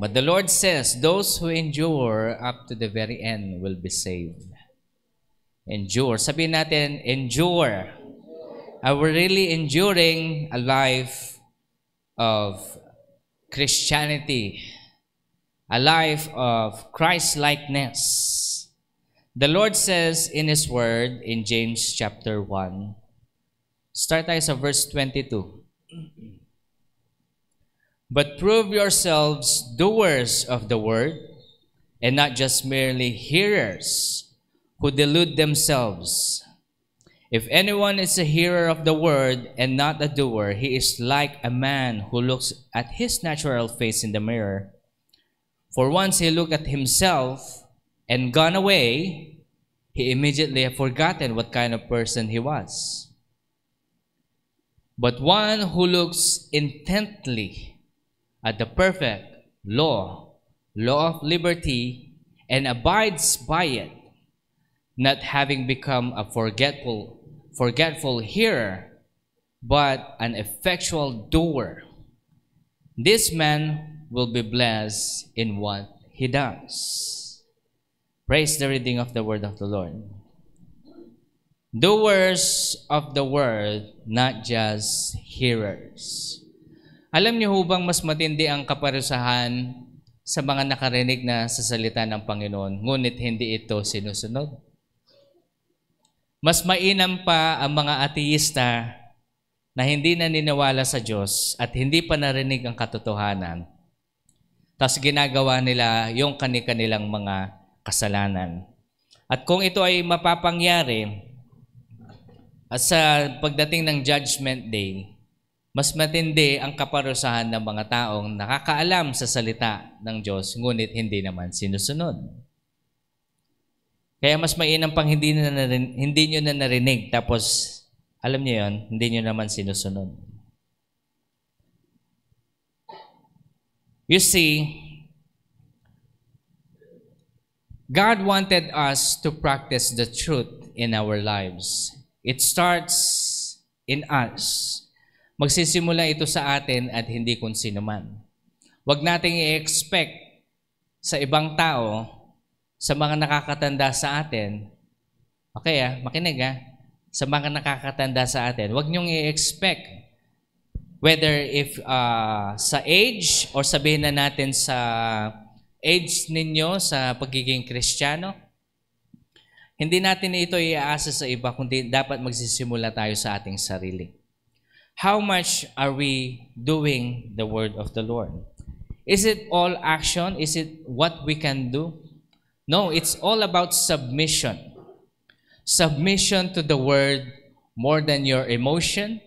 But the Lord says, those who endure up to the very end will be saved. Endure. Sabihin natin, endure. Are we really enduring a life of Christianity? A life of Christ-likeness? The Lord says in His Word in James chapter 1, start tayo sa verse 22. But prove yourselves doers of the word, and not just merely hearers who delude themselves. If anyone is a hearer of the word and not a doer, he is like a man who looks at his natural face in the mirror. For once he looked at himself and gone away, he immediately had forgotten what kind of person he was. But one who looks intently at the perfect law of liberty, and abides by it, not having become a forgetful hearer, but an effectual doer, this man will be blessed in what he does. Praise the reading of the word of the Lord. Doers of the word, not just hearers. Alam niyo ho bang mas matindi ang kaparusahan sa mga nakarinig na sa salita ng Panginoon, ngunit hindi ito sinusunod? Mas mainam pa ang mga ateista na hindi naniniwala sa Diyos at hindi pa narinig ang katotohanan, tapos ginagawa nila yung kanilang mga kasalanan. At kung ito ay mapapangyari at sa pagdating ng Judgment Day, mas matindi ang kaparusahan ng mga taong nakakaalam sa salita ng Diyos, ngunit hindi naman sinusunod. Kaya mas mainam pang hindi nyo na narinig, tapos, alam niyo yon, hindi nyo naman sinusunod. You see, God wanted us to practice the truth in our lives. It starts in us. Magsisimula ito sa atin at hindi kung sino man. Huwag nating i-expect sa ibang tao, sa mga nakakatanda sa atin. Okay makinig sa mga nakakatanda sa atin. Huwag niyong i-expect whether if sa age or sabihin na natin sa age ninyo sa pagiging Kristiyano, hindi natin ito i-aasa sa iba, kundi dapat magsisimula tayo sa ating sarili. How much are we doing the word of the Lord? Is it all action? Is it what we can do? No, it's all about submission. Submission to the word more than your emotion,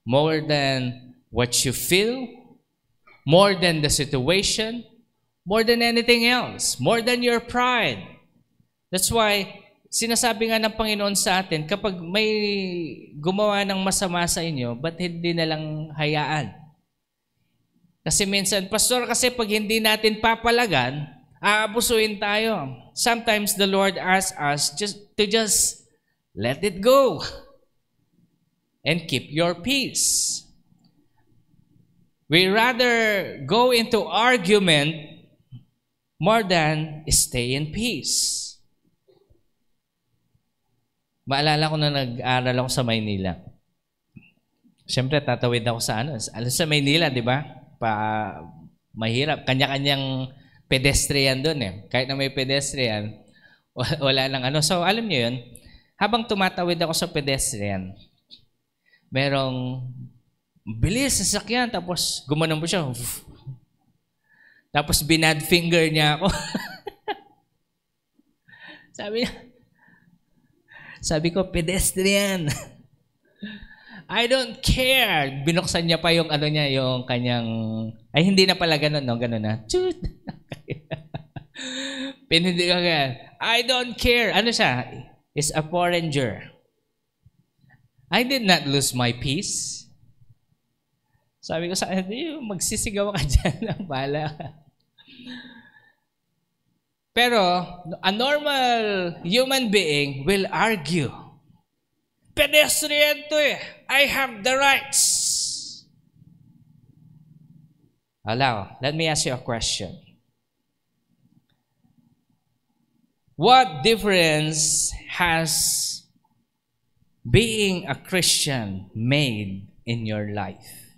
more than what you feel, more than the situation, more than anything else, more than your pride. That's why sinasabi nga ng Panginoon sa atin, kapag may gumawa ng masama sa inyo, ba't hindi na lang hayaan? Kasi minsan, Pastor, kasi pag hindi natin papalagan, aabusuin tayo. Sometimes the Lord asks us to just let it go and keep your peace. We rather go into argument more than stay in peace. Maalala ko na nag-aaral ako sa Maynila. Siyempre, tatawid ako sa sa Maynila, di ba? Mahirap. Kanya-kanyang pedestrian doon Kahit na may pedestrian, wala nang So, alam niyo yun, habang tumatawid ako sa pedestrian, merong bilis sasakyan, tapos gumanon po siya. Tapos binad finger niya ako. Sabi ko, pedestrian. I don't care. Binuksan niya pa yung yung kanyang, ay hindi na pala ganun, ganun na. Chut. Pinindi ko I don't care. Ano siya? Is a foreigner. I did not lose my peace. Sabi ko sa kanya, magsisigaw ka dyan. Bahala ka. Pero, a normal human being will argue. Pedestrian to I have the rights. Let me ask you a question. What difference has being a Christian made in your life?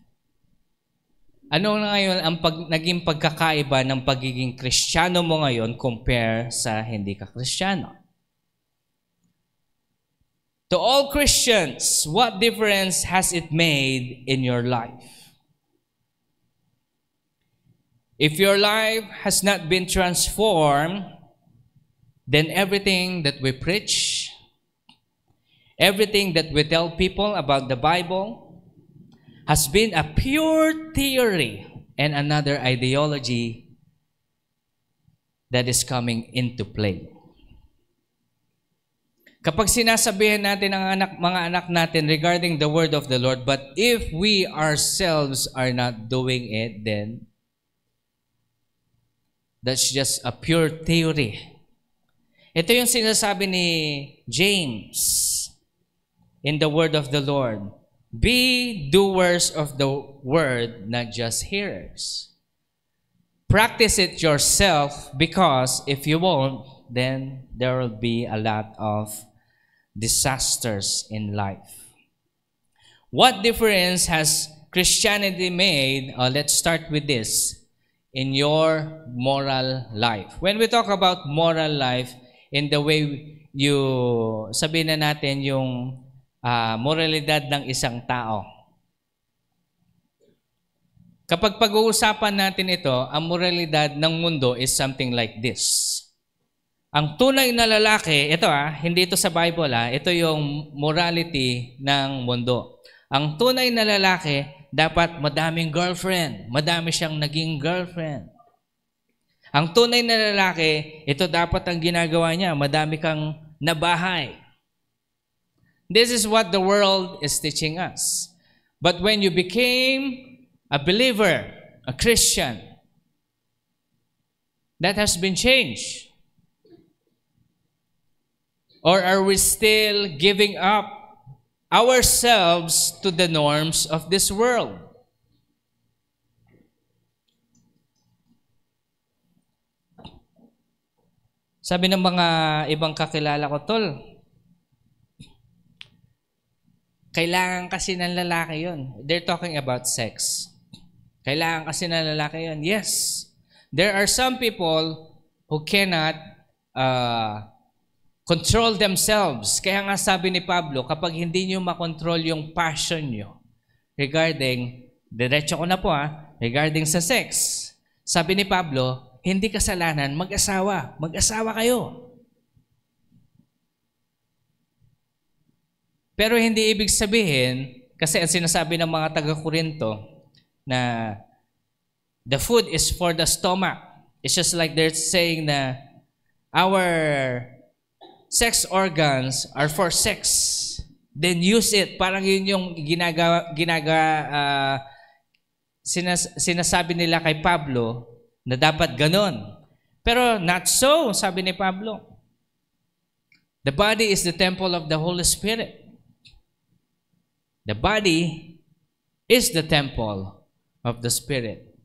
Ano na ngayon ang naging pagkakaiba ng pagiging Kristiyano mo ngayon compare sa hindi ka Kristiyano? To all Christians, what difference has it made in your life? If your life has not been transformed, then everything that we preach, everything that we tell people about the Bible, has been a pure theory and another ideology that is coming into play. Kapag sinasabihan natin ang mga anak natin regarding the word of the Lord, but if we ourselves are not doing it, then that's just a pure theory. Ito yung sinasabi ni James in the word of the Lord. Be doers of the word, not just hearers. Practice it yourself, because if you won't, then there will be a lot of disasters in life. What difference has Christianity made? Let's start with this. In your moral life. When we talk about moral life, in the way you, sabihin na natin yung moralidad ng isang tao. Kapag pag-uusapan natin ito, ang moralidad ng mundo is something like this. Ang tunay na lalaki, ito hindi ito sa Bible ito yung morality ng mundo. Ang tunay na lalaki, dapat madaming girlfriend, madami siyang naging girlfriend. Ang tunay na lalaki, ito dapat ang ginagawa niya, madami kang nabahay. This is what the world is teaching us. But when you became a believer, a Christian, that has been changed. Or are we still giving up ourselves to the norms of this world? Sabi ng mga ibang kakilala ko, tol, kailangan kasi ng lalaki yun. They're talking about sex. Kailangan kasi ng lalaki yun. Yes. There are some people who cannot control themselves. Kaya nga sabi ni Pablo, kapag hindi nyo makontrol yung passion nyo regarding, diretso ko na po regarding sa sex. Sabi ni Pablo, hindi kasalanan, mag-asawa. Mag-asawa kayo. Pero hindi ibig sabihin, kasi ang sinasabi ng mga taga-Korinto na the food is for the stomach. It's just like they're saying na our sex organs are for sex. Then use it. Parang yun yung sinasabi nila kay Pablo na dapat ganon. Pero not so, sabi ni Pablo. The body is the temple of the Holy Spirit. The body is the temple of the Spirit.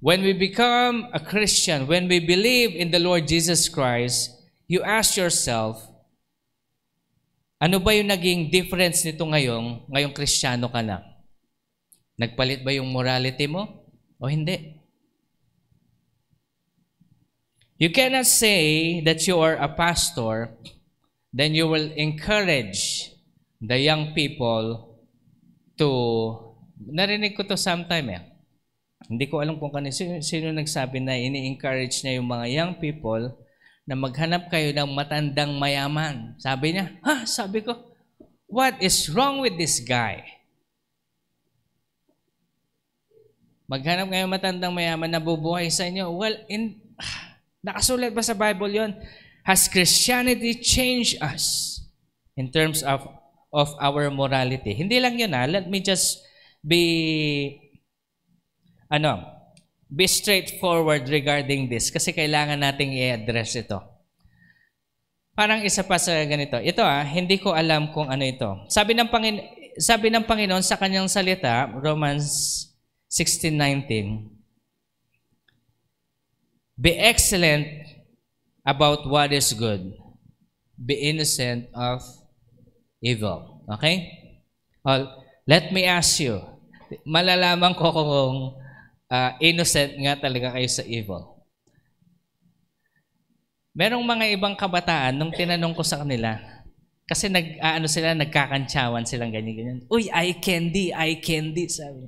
When we become a Christian, when we believe in the Lord Jesus Christ, you ask yourself, ano ba yung naging difference nito ngayong Kristiyano ka na? Nagpalit ba yung morality mo o hindi? You cannot say that you are a pastor, then you will encourage the young people to, narinig ko to sometime Hindi ko alam kung sino nagsabi na ini-encourage niya yung mga young people na maghanap kayo ng matandang mayaman. Sabi niya, sabi ko, what is wrong with this guy? Maghanap kayo matandang mayaman na bubuhay sa inyo. Well, nakasulat ba sa Bible yon? Has Christianity changed us in terms of our morality? Hindi lang yun Let me just be straightforward regarding this kasi kailangan nating i-address ito. Parang isa pa sa ganito. Ito hindi ko alam kung ano ito. Sabi ng Panginoon sa kanyang salita, Romans 16:19, Be excellent about what is good. Be innocent of evil. Okay? Well, let me ask you, malalaman ko kung innocent nga talaga kayo sa evil. Merong mga ibang kabataan, nung tinanong ko sa kanila, kasi nagkakantsawan silang ganyan-ganyan. Uy, eye candy, sabi.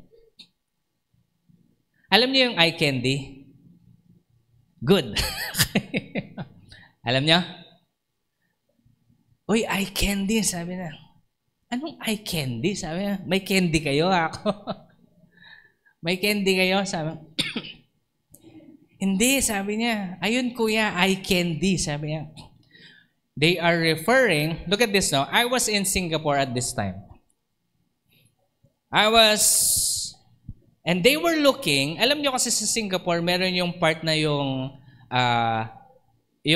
Alam niyo yung eye candy? Good. Alam niyo? Uy, eye candy, sabi na. Anong eye candy? Sabi na, may candy kayo ako. May candy kayo? Sabi hindi, sabi niya. Ayun kuya, eye candy, sabi niya. They are referring, look at this now. I was in Singapore at this time. And they were looking, alam niyo kasi sa Singapore, meron yung part na yung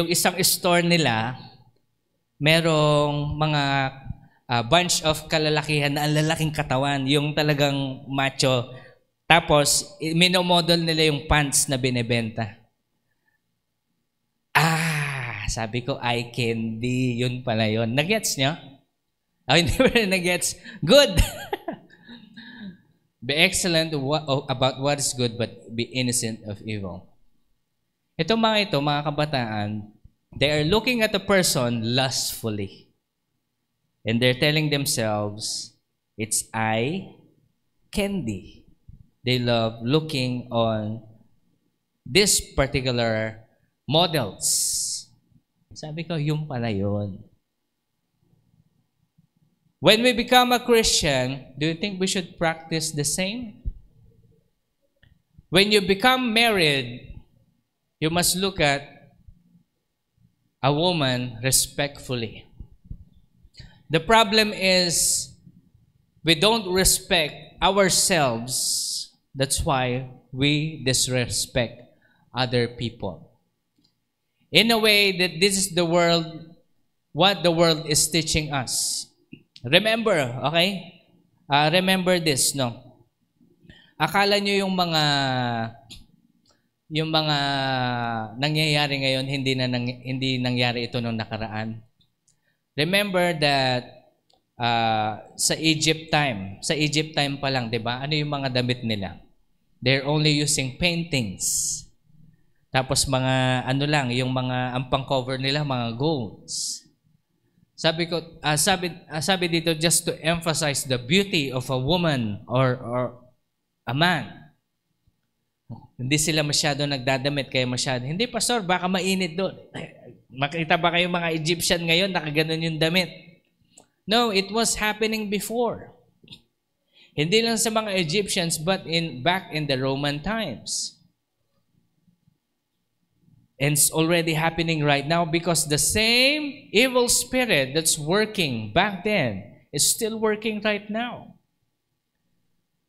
isang store nila, merong mga bunch of kalalakihan na ang lalaking katawan, yung talagang macho. Tapos, minomodel nila yung pants na binebenta. Sabi ko, eye candy, yun pala yun. Nag-gets nyo? Hindi ba nag-gets? Good! Be excellent about what is good, but be innocent of evil. Ito, mga kabataan, they are looking at a person lustfully. And they're telling themselves, it's eye candy. They love looking on this particular models. Sabi ko, yung pala yun. When we become a Christian, do you think we should practice the same? When you become married, you must look at a woman respectfully. The problem is we don't respect ourselves. That's why we disrespect other people. In a way that this is the world, what the world is teaching us. Remember, okay? Remember this, no? Akala nyo yung mga nangyayari ngayon, hindi nangyari ito nung nakaraan. Remember that sa Egypt time pa lang, 'di ba? Ano yung mga damit nila? They're only using paintings. Tapos mga yung mga ang pang-cover nila mga golds. Sabi dito just to emphasize the beauty of a woman or a man. Hindi sila masyado nagdadamit kaya masyado. Hindi pastor, baka mainit doon. Makita ba kayo mga Egyptian ngayon nakaganon yung damit? No, it was happening before. Hindi lang sa mga Egyptians but back in the Roman times. And it's already happening right now because the same evil spirit that's working back then is still working right now.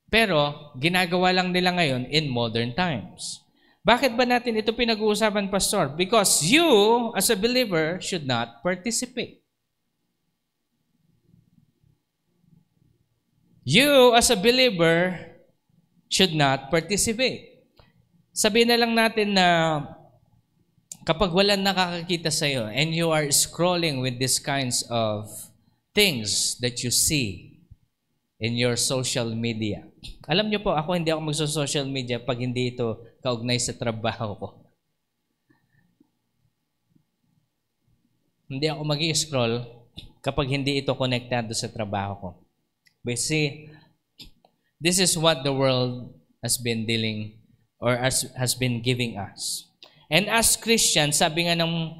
Pero, ginagawa lang nila ngayon in modern times. Bakit ba natin ito pinag-uusapan, Pastor? Because you, as a believer, should not participate. You, as a believer, should not participate. Sabihin na lang natin na kapag walang nakakakita sa iyo and you are scrolling with these kinds of things that you see in your social media. Alam niyo po, hindi ako magso-social media pag hindi ito kaugnay sa trabaho ko. Hindi ako mag-i-scroll kapag hindi ito konektado sa trabaho ko. But see, this is what the world has been dealing or has been giving us. And as Christians, sabi nga ng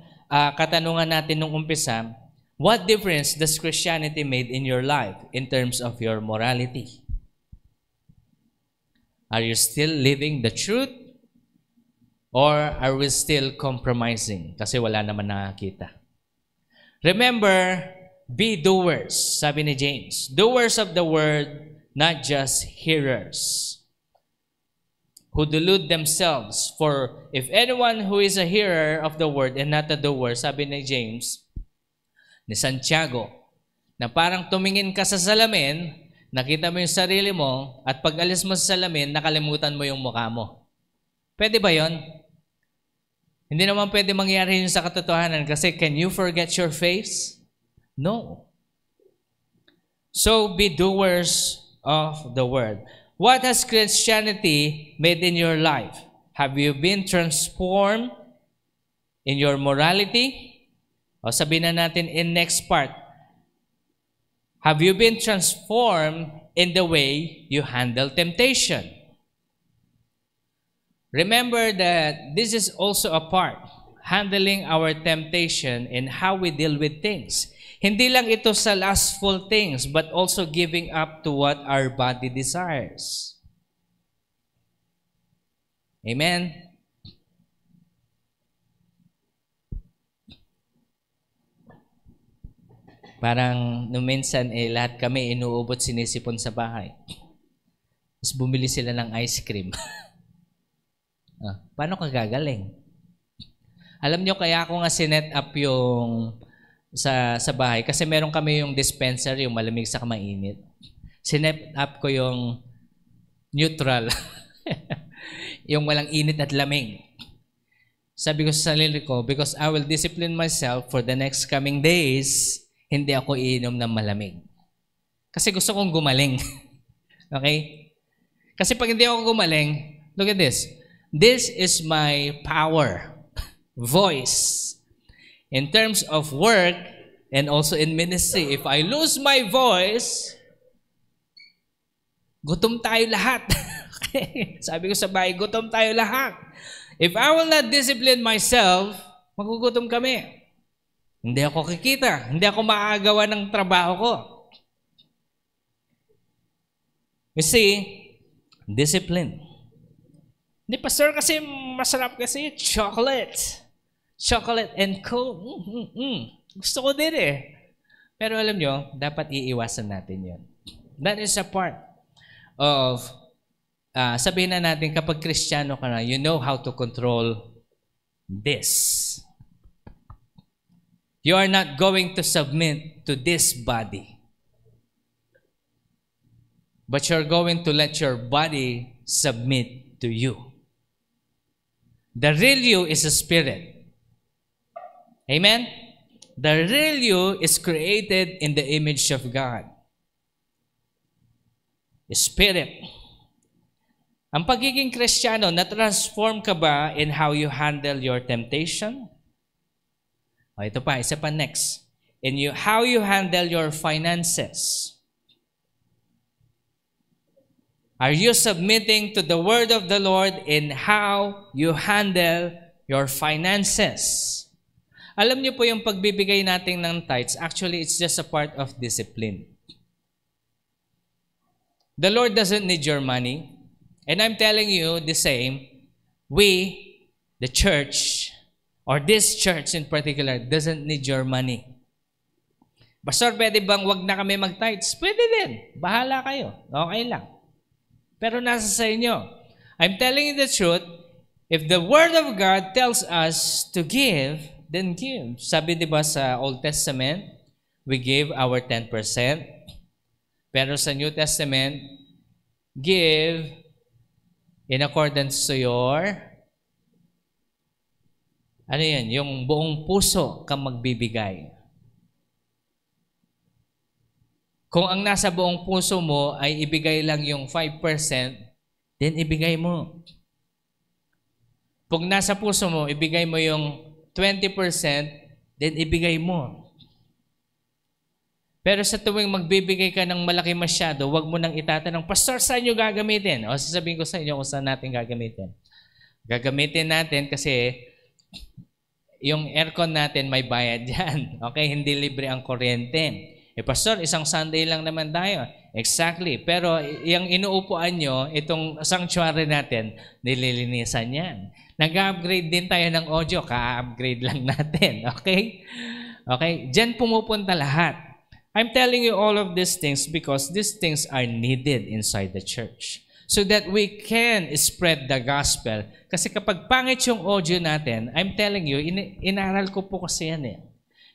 katanungan natin nung umpisa, what difference does Christianity made in your life in terms of your morality? Are you still living the truth? Or are we still compromising? Kasi wala naman nakakita. Remember, be doers, sabi ni James. Doers of the word, not just hearers, who delude themselves. For if anyone who is a hearer of the word and not a doer, sabi ni James, ni Santiago, na parang tumingin ka sa salamin, nakita mo yung sarili mo, at pag alis mo sa salamin, nakalimutan mo yung mukha mo. Pwede ba yon? Hindi naman pwede mangyari yun sa katotohanan kasi can you forget your face? No. So be doers of the word. What has Christianity made in your life? Have you been transformed in your morality? O sabihin na natin in next part. Have you been transformed in the way you handle temptation? Remember that this is also a part, handling our temptation and how we deal with things. Hindi lang ito sa lustful things, but also giving up to what our body desires. Amen? Parang nung minsan, lahat kami inuubot sinisipon sa bahay. Tapos bumili sila ng ice cream. Paano ka gagaling? Alam nyo, kaya ako nga sinet up yung sa bahay kasi meron kami yung dispenser, yung malamig sa mainit. Sinet up ko yung neutral. Yung walang init at lamig. Sabi ko sa sarili ko, because I will discipline myself for the next coming days, hindi ako iinom ng malamig. Kasi gusto kong gumaling. Okay? Kasi pag hindi ako gumaling, look at this. This is my power, voice. In terms of work and also in ministry, if I lose my voice, gutom tayo lahat. Okay? Sabi ko sa bahay, gutom tayo lahat. If I will not discipline myself, magugutom kami. Hindi ako kikita. Hindi ako maagawa ng trabaho ko. You see, discipline. Hindi, Pastor, kasi masarap kasi chocolate. Chocolate and coke. Gusto ko din eh. Pero alam nyo, dapat iiwasan natin yun. That is a part of, sabihin na natin, kapag Kristiyano ka na, you know how to control this. You are not going to submit to this body. But you're going to let your body submit to you. The real you is a spirit. Amen? The real you is created in the image of God. Spirit. Ang pagiging Kristiyano, na-transform ka ba in how you handle your temptation? O, ito pa, isa pa next. How you handle your finances. Are you submitting to the word of the Lord in how you handle your finances? Alam niyo po yung pagbibigay natin ng tithes, actually it's just a part of discipline. The Lord doesn't need your money. And I'm telling you the same, we, the church, or this church in particular, doesn't need your money. Pastor, pwede bang wag na kami mag-tithes? Pwede din. Bahala kayo. Okay lang. Pero nasa sa inyo. I'm telling you the truth, if the Word of God tells us to give, then give. Sabi diba sa Old Testament, we give our 10%. Pero sa New Testament, give in accordance to your, ano yan, yung buong puso ka magbibigay. Kung ang nasa buong puso mo ay ibigay lang yung 5%, then ibigay mo. Kung nasa puso mo, ibigay mo yung 20%, then ibigay mo. Pero sa tuwing magbibigay ka ng malaki masyado, huwag mo nang itatanong, Pastor, saan nyo gagamitin? O sasabihin ko sa inyo kung saan natin gagamitin. Gagamitin natin kasi yung aircon natin may bayad dyan. Okay? Hindi libre ang kuryente. Pastor, isang Sunday lang naman tayo. Exactly. Pero yung inuupuan nyo, itong sanctuary natin, nililinisan yan. Nag-upgrade din tayo ng audio, ka-upgrade lang natin. Okay? Okay? Diyan pumupunta lahat. I'm telling you all of these things because these things are needed inside the church. So that we can spread the gospel. Kasi kapag pangit yung audio natin, I'm telling you, inaral ko po kasi yan eh.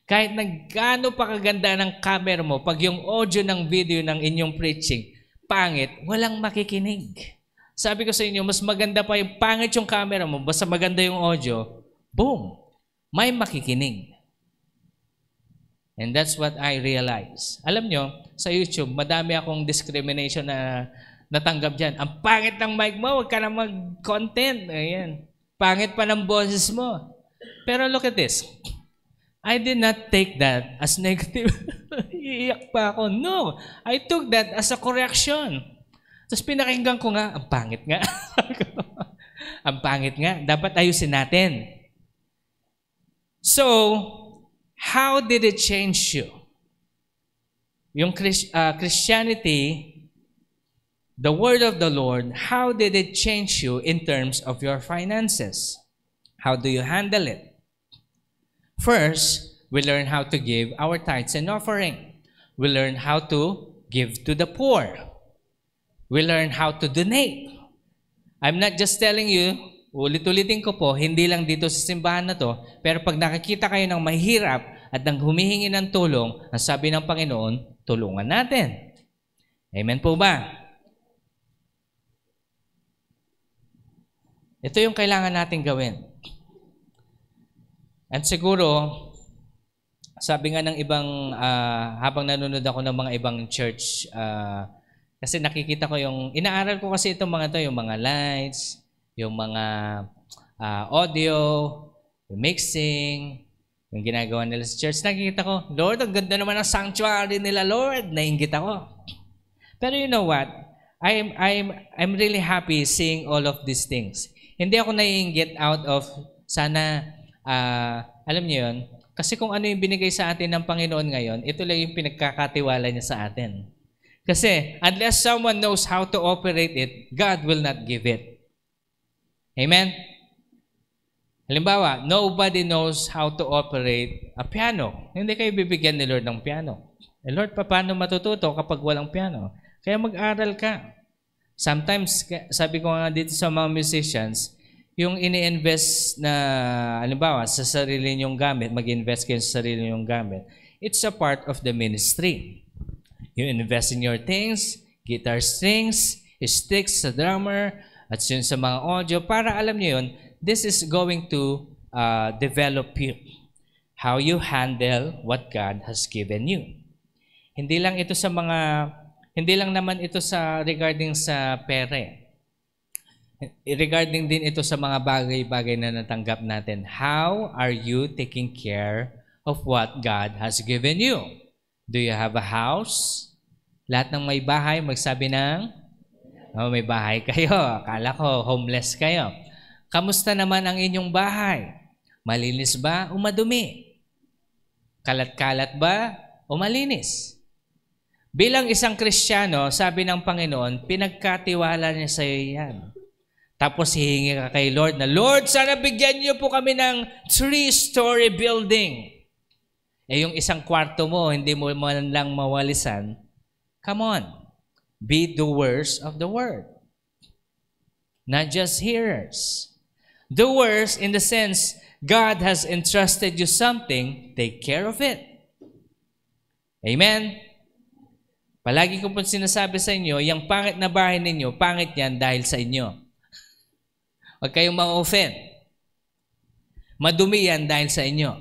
Kahit nagkano pa kaganda ng camera mo, pag yung audio ng video ng inyong preaching, pangit, walang makikinig. Sabi ko sa inyo, mas maganda pa yung pangit yung camera mo, basta maganda yung audio, boom, may makikinig. And that's what I realize. Alam nyo, sa YouTube, madami akong discrimination na natanggap dyan. Ang pangit ng mic mo, huwag ka na mag-content. Ayan. Pangit pa ng boses mo. Pero look at this. I did not take that as negative. Iiyak pa ako. No, I took that as a correction. Tapos pinakinggan ko nga, ang pangit nga. Ang pangit nga. Dapat ayusin natin. So, how did it change you? Yung Christianity, the word of the Lord, how did it change you in terms of your finances? How do you handle it? First, we learn how to give our tithes and offering. We learn how to give to the poor. We learn how to donate. I'm not just telling you, ulit-ulitin ko po, hindi lang dito sa simbahan na to, pero pag nakikita kayo ng mahirap at nang humihingi ng tulong, ang sabi ng Panginoon, tulungan natin. Amen po ba? Ito yung kailangan natin gawin. At siguro, sabi nga ng ibang, habang nanonood ako ng mga ibang church, kasi nakikita ko yung, inaaral ko kasi itong mga to, yung mga lights, yung mga audio, yung mixing, yung ginagawa nila sa church. Nakikita ko, Lord, ang ganda naman ng sanctuary nila, Lord. Nainggit ako. Pero you know what? I'm really happy seeing all of these things. Hindi ako naiinggit out of, sana, alam niyo yun, kasi kung ano yung binigay sa atin ng Panginoon ngayon, ito lang yung pinagkakatiwala niya sa atin. Kasi, unless someone knows how to operate it, God will not give it. Amen? Halimbawa, nobody knows how to operate a piano. Hindi kayo bibigyan ni Lord ng piano. Eh Lord, paano matututo kapag walang piano? Kaya mag-aral ka. Sometimes, sabi ko nga dito sa mga musicians, yung ini-invest na, halimbawa, sa sarili niyong gamit, mag-invest kayo sa sarili niyong gamit, it's a part of the ministry. You invest in your things, guitar strings, sticks sa drummer, at yun sa mga audio, para alam niyo yun, this is going to develop you. How you handle what God has given you. Hindi lang naman ito sa regarding sa pere. Regarding din ito sa mga bagay-bagay na natanggap natin. How are you taking care of what God has given you? Do you have a house? Lahat ng may bahay, magsabi ng, oh, may bahay kayo. Akala ko, homeless kayo. Kamusta naman ang inyong bahay? Malinis ba o madumi? Kalat-kalat ba o malinis? Bilang isang Kristiyano, sabi ng Panginoon, pinagkatiwala niya sa iyo yan. Tapos hihingi ka kay Lord na, Lord, sana bigyan niyo po kami ng 3-story building. Eh yung isang kwarto mo, hindi mo man lang mawalisan. Come on, be doers of the word. Not just hearers. Doers in the sense, God has entrusted you something, take care of it. Amen? Palagi ko po sinasabi sa inyo, yung pangit na bahay ninyo, pangit yan dahil sa inyo. Huwag kayong ma-offend. Madumi yan dahil sa inyo.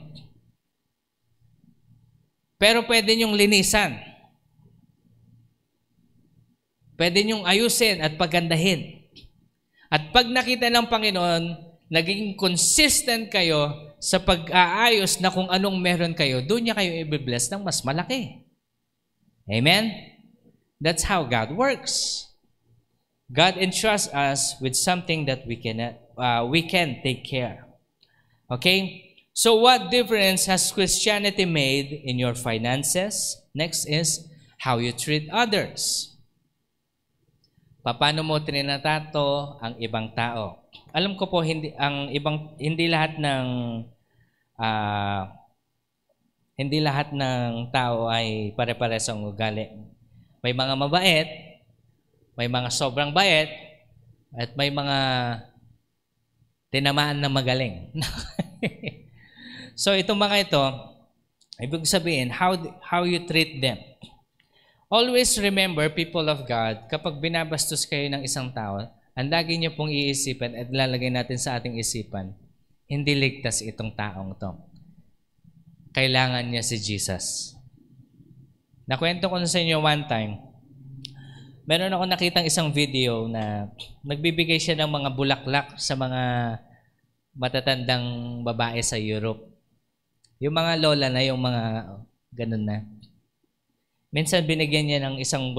Pero pwede nyong linisan. Pwede nyong ayusin at pagandahin. At pag nakita ng Panginoon, naging consistent kayo sa pag-aayos na kung anong meron kayo, doon niya kayo i-bless ng mas malaki. Amen? That's how God works. God entrusts us with something that we can take care. Okay? So what difference has Christianity made in your finances? Next is how you treat others. Paano mo trinatato ang ibang tao? Alam ko po hindi lahat ng tao ay pare-pares ang ugali. May mga mabait, may mga sobrang bait, at may mga tinamaan na magaling. So itong mga ito, ibig sabihin, how you treat them. Always remember, people of God, kapag binabastos kayo ng isang tao, ang lagi niyo pong iisipan at lalagay natin sa ating isipan, hindi ligtas itong taong to. Kailangan niya si Jesus. Nakwento ko na sa inyo one time, meron ako nakitang isang video na nagbibigay siya ng mga bulaklak sa mga matatandang babae sa Europe. Yung mga lola na, yung mga ganun na. Minsan binigyan niya ng isang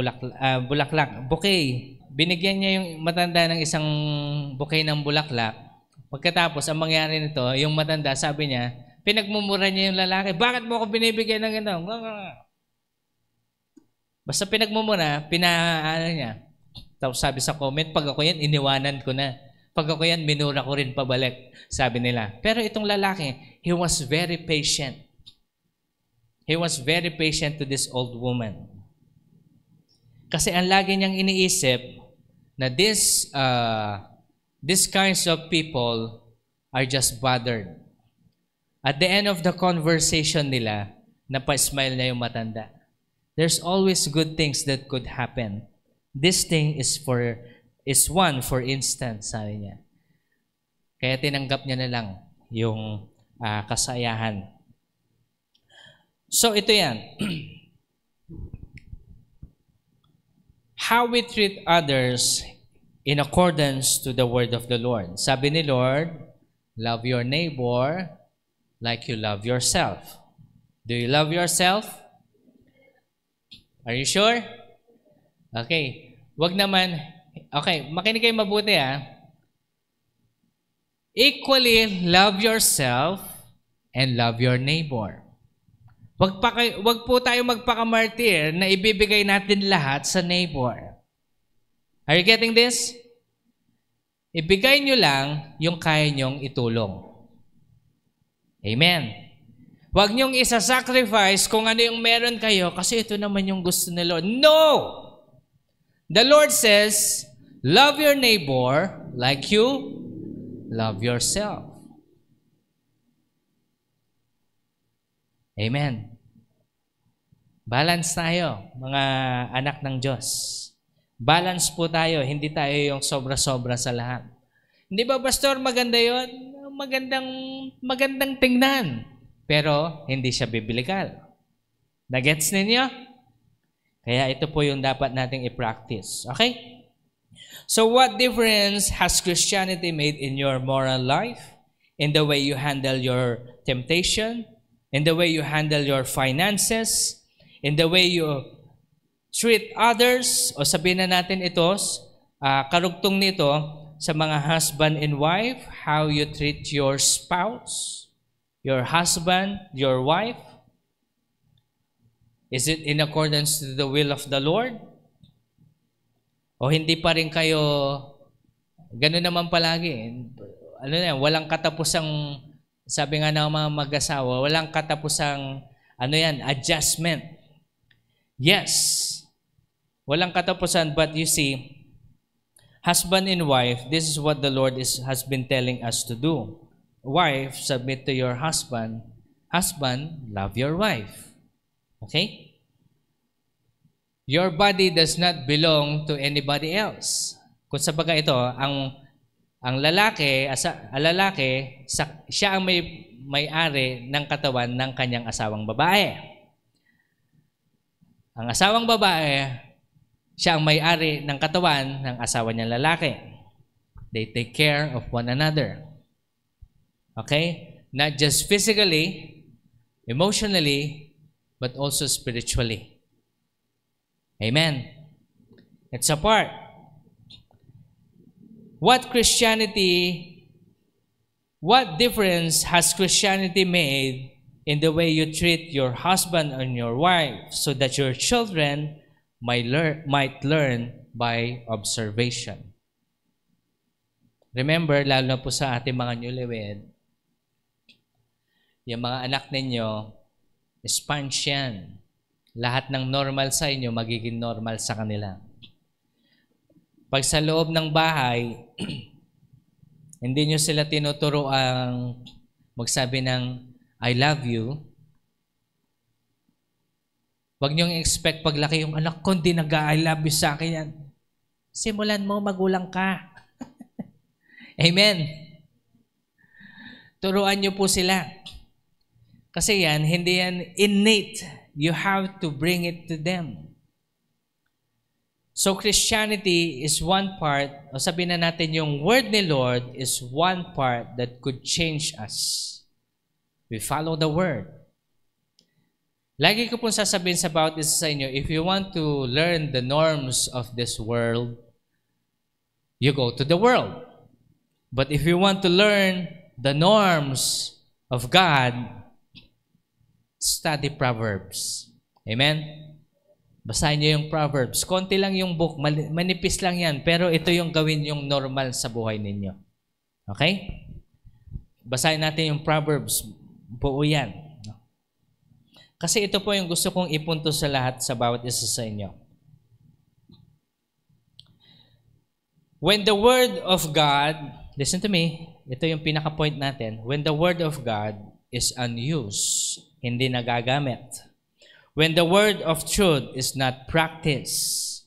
bulaklak, bouquet. Binigyan niya yung matanda ng isang bouquet ng bulaklak. Pagkatapos, ang mangyari nito, yung matanda, sabi niya, pinagmumura niya yung lalaki, bakit mo ako binibigyan ng gano'n? Basta pinagmumura, pinaano niya. Tapos sabi sa comment, pag ako yan, iniwanan ko na. Pag ako yan, minura ko rin pabalik, sabi nila. Pero itong lalaki, he was very patient. He was very patient to this old woman. Kasi ang lagi niyang iniisip na these kinds of people are just bothered. At the end of the conversation nila, napa-smile na yung matanda. There's always good things that could happen. This thing is one, for instance, sabi niya. Kaya tinanggap niya na lang yung kasayahan. So ito yan. How we treat others in accordance to the word of the Lord. Sabi ni Lord, love your neighbor like you love yourself. Do you love yourself? Are you sure? Okay. Wag naman. Okay, makinig kayo mabuti Equally, love yourself and love your neighbor. Wag po tayo magpakamartir na ibibigay natin lahat sa neighbor. Are you getting this? Ibigay nyo lang yung kaya nyong itulong. Amen. Huwag niyong isa-sacrifice kung ano yung meron kayo kasi ito naman yung gusto ni Lord. No! The Lord says, love your neighbor like you love yourself. Amen. Balance tayo, mga anak ng Diyos. Balance po tayo, hindi tayo yung sobra-sobra sa lahat. Hindi ba, Pastor, maganda yon? Magandang tingnan. Pero hindi siya biblical. Nagets ninyo? Kaya ito po yung dapat nating i-practice. Okay? So what difference has Christianity made in your moral life? In the way you handle your temptation? In the way you handle your finances? In the way you treat others? O sabihin na natin ito, karugtong nito sa mga husband and wife, how you treat your spouse? Your husband, your wife? Is it in accordance to the will of the Lord? O hindi pa rin kayo, gano'n naman palagi. Walang katapusang, sabi nga ng mga mag-asawa, walang katapusang, adjustment. Yes, walang katapusan, but you see, husband and wife, this is what the Lord has been telling us to do. Wife, submit to your husband. Husband, love your wife. Okay? Your body does not belong to anybody else. Kung sa bagay ito, ang lalaki, siya ang may-ari ng katawan ng kanyang asawang babae. Ang asawang babae, siya ang may-ari ng katawan ng asawa niyang lalaki. They take care of one another. Okay? Not just physically, emotionally, but also spiritually. Amen. It's a part. What difference has Christianity made in the way you treat your husband and your wife so that your children might learn by observation? Remember, lalo na po sa ating mga newlywed, yung mga anak ninyo, sponge yan. Lahat ng normal sa inyo, magiging normal sa kanila. Pag sa loob ng bahay, hindi nyo sila tinuturo ang magsabi ng, I love you. Huwag nyo expect paglaki yung anak ko, hindi nag-I love you sa akin yan. Simulan mo, magulang ka. Amen. Turuan niyo po sila. Kasi yan, hindi yan innate. You have to bring it to them. So Christianity is one part, o sabihin na natin yung word ni Lord is one part that could change us. We follow the word. Lagi ko pong sasabihin sa bawat isa sa inyo, if you want to learn the norms of this world, you go to the world. But if you want to learn the norms of God, study Proverbs. Amen? Basahin niyo yung Proverbs. Konti lang yung book, manipis lang yan, pero ito yung gawin yung normal sa buhay ninyo. Okay? Basahin natin yung Proverbs. Buo yan. Kasi ito po yung gusto kong ipunto sa lahat, sa bawat isa sa inyo. When the Word of God, listen to me, ito yung pinaka-point natin. When the Word of God is unused, hindi nagagamit. When the Word of truth is not practiced,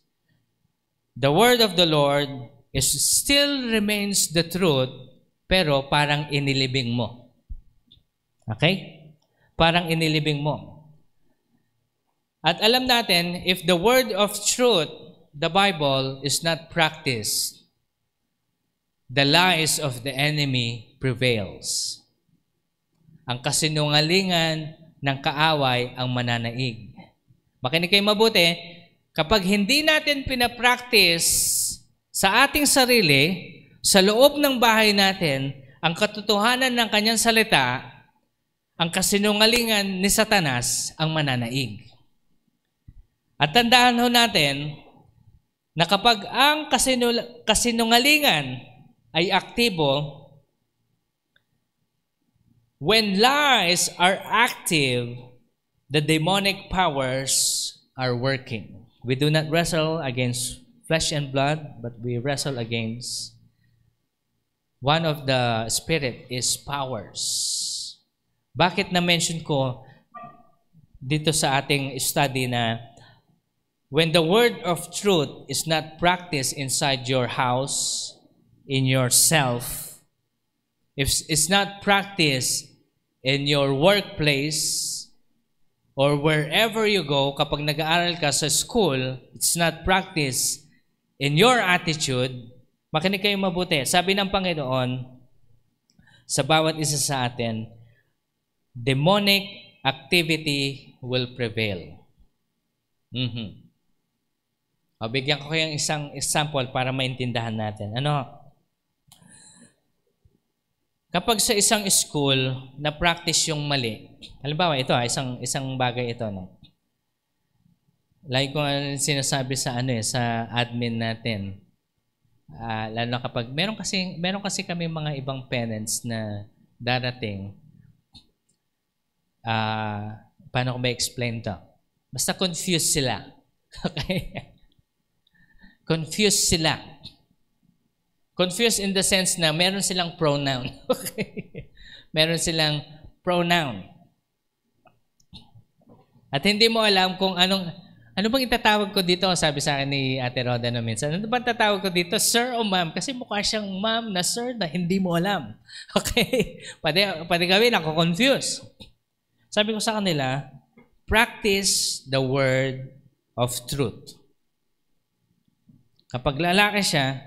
the Word of the Lord still remains the truth, pero parang inilibing mo. Okay? Parang inilibing mo. At alam natin, if the word of truth, the Bible, is not practiced, the lies of the enemy prevails. Ang kasinungalingan ng kaaway ang mananaig. Makinig kayo mabuti, kapag hindi natin pinapractice sa ating sarili, sa loob ng bahay natin, ang katotohanan ng kanyang salita, ang kasinungalingan ni Satanas ang mananaig. At tandaan ho natin na kapag ang kasinungalingan ay aktibo, when lies are active, the demonic powers are working. We do not wrestle against flesh and blood, but we wrestle against one of the spirit is powers. Bakit na-mention ko dito sa ating study na when the word of truth is not practiced inside your house, in yourself, if it's not practiced in your workplace or wherever you go, kapag nag-aaral ka sa school, it's not practiced in your attitude, makinig kayo mabuti. Sabi ng Panginoon sa bawat isa sa atin, demonic activity will prevail. O, bigyan ko kayong isang example para maintindahan natin. Ano? Kapag sa isang school na-practice yung mali, halimbawa ito isang bagay ito, no? Like kung sinasabi sa sa admin natin, lalo na kapag meron kasi kami mga ibang parents na darating, paano ko ma-explain to? Basta confused sila. Okay? Confused sila. Confused in the sense na meron silang pronoun. Okay? Meron silang pronoun. At hindi mo alam kung ano bang itatawag ko dito, sabi sa akin ni Ate Roda na minsan. Ano bang tatawag ko dito, sir o ma'am? Kasi mukha siyang ma'am na sir na hindi mo alam. Okay? Pwede gawin, ako confused. Sabi ko sa kanila, practice the word of truth. Kapag lalaki siya,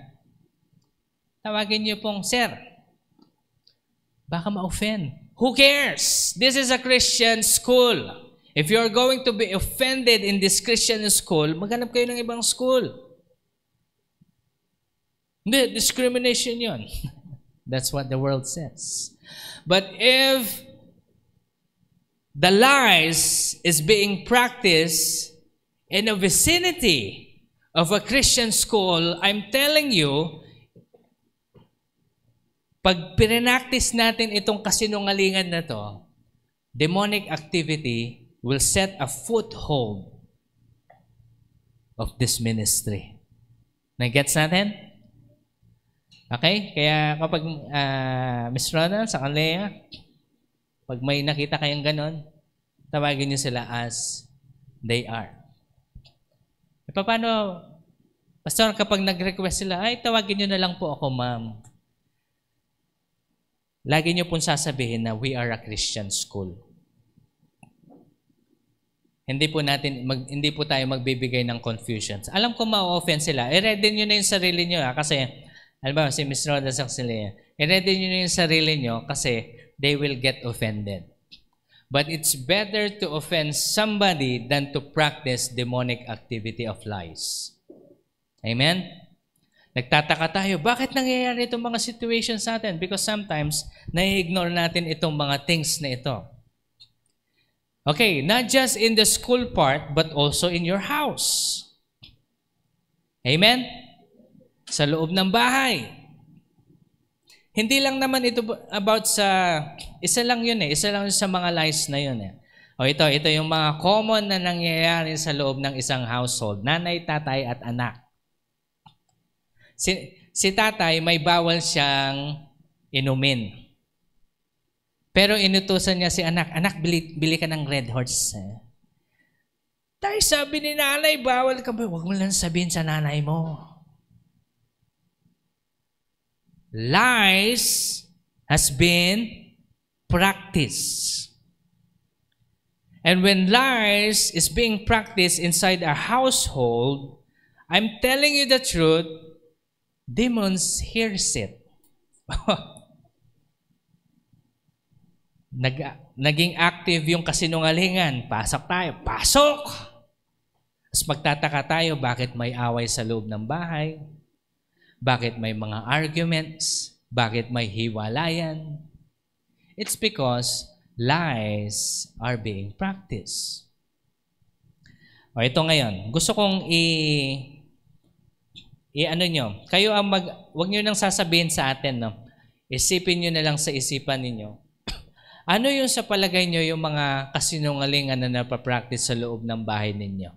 tawagin niyo pong, sir. Baka ma-offend. Who cares? This is a Christian school. If you're going to be offended in this Christian school, maghanap kayo ng ibang school. Hindi, discrimination yun. That's what the world says. But if the lies is being practiced in a vicinity of a Christian school, I'm telling you, pag pinanaktis natin itong kasinungalingan na to, demonic activity will set a foothold of this ministry. Nag-gets natin? Okay? Kaya kapag Miss Ronald, sa kanila, pag may nakita kayong ganon, tawagin niyo sila as they are. E paano, Pastor, kapag nag-request sila, ay tawagin niyo na lang po ako, ma'am. lagi niyo pong sasabihin na we are a Christian school. Hindi po tayo magbibigay ng confusions. Alam ko ma-offend sila. I-ready niyo na yung sarili niyo kasi alam ba si Ms. Roda Saxilia, i-ready niyo na yung sarili niyo kasi they will get offended. But it's better to offend somebody than to practice demonic activity of lies. Amen? Nagtataka tayo, bakit nangyayari itong mga situations sa atin? Because sometimes, nai-ignore natin itong mga things na ito. Okay, not just in the school part, but also in your house. Amen? Sa loob ng bahay. Hindi lang naman ito about sa, isa lang yun isa lang sa mga lies na yun O ito yung mga common na nangyayari sa loob ng isang household. Nanay, tatay, at anak. Si tatay, may bawal siyang inumin. Pero inutusan niya si anak, bili ka ng Red Horse. Tay, sabi ni nanay, bawal ka ba? Huwag mo lang sabihin sa nanay mo. Lies has been practiced. And when lies is being practiced inside a household, I'm telling you the truth, demons hears it. Naging active yung kasinungalingan. Pasok tayo. Pasok! Tapos magtataka tayo, bakit may away sa loob ng bahay? Bakit may mga arguments? Bakit may hiwalayan? It's because lies are being practiced. O ito ngayon, gusto kong ano nyo, kayo ang wag nyo nang sasabihin sa atin, no? Isipin nyo na lang sa isipan ninyo. Ano yung sa palagay nyo yung mga kasinungalingan na napapractice sa loob ng bahay ninyo?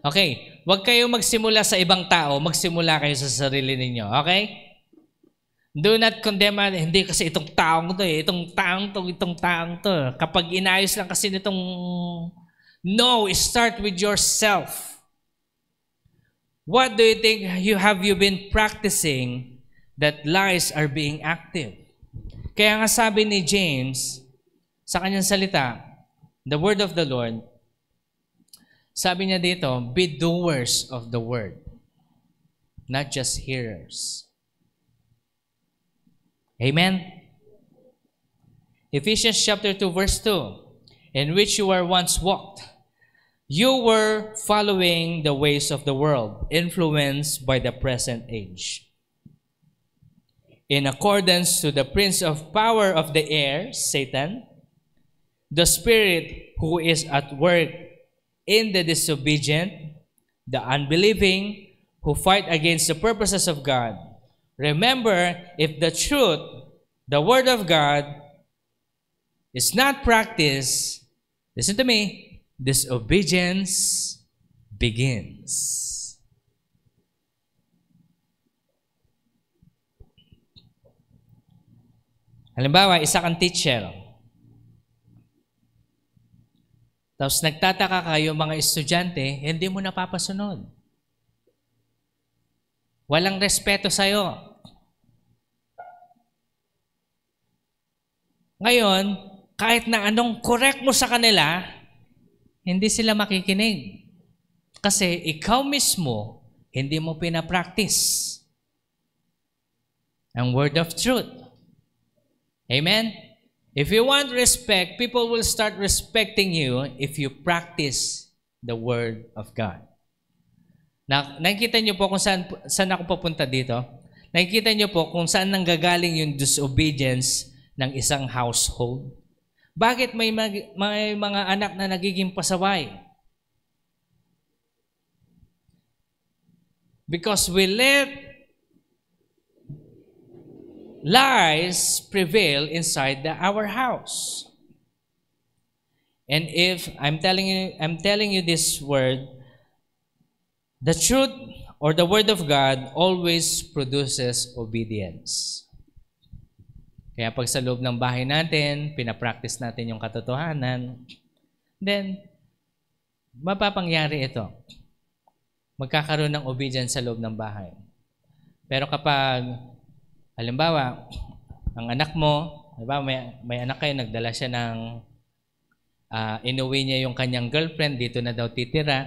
Okay, wag kayo magsimula sa ibang tao, magsimula kayo sa sarili ninyo, okay? Do not condemn, hindi kasi itong taong to itong taong to. Kapag inayos lang kasi nitong, no, start with yourself. What do you think have you been practicing that lies are being active? Kaya nga sabi ni James, sa kanyang salita, the word of the Lord, sabi niya dito, be doers of the word, not just hearers. Amen? Ephesians chapter 2, verse 2, in which you were once walked. You were following the ways of the world, influenced by the present age. In accordance to the prince of power of the air, Satan, the spirit who is at work in the disobedient, the unbelieving, who fight against the purposes of God. Remember, if the truth, the word of God, is not practiced, listen to me, disobedience begins. Halimbawa, isa kang teacher. Tapos nagtataka kayo mga estudyante, hindi mo napapasunod. Walang respeto sa'yo. Ngayon, kahit na anong correct mo sa kanila, hindi sila makikinig. Kasi ikaw mismo, hindi mo pinapractice ang word of truth. Amen? If you want respect, people will start respecting you if you practice the word of God. Nakikita niyo po kung saan ako papunta dito? Nakikita niyo po kung saan nanggagaling yung disobedience ng isang household? Bakit may mga anak na nagiging pasaway? Because we let lies prevail inside our house. And if I'm telling you this word, the truth or the word of God always produces obedience. Kaya pag sa loob ng bahay natin, pinapractice natin yung katotohanan, then mapapangyari ito. Magkakaroon ng obedience sa loob ng bahay. Pero kapag halimbawa, Ang anak mo, diba, may anak kayo, nagdala siya ng, inuwi niya yung kanyang girlfriend, dito na daw titira.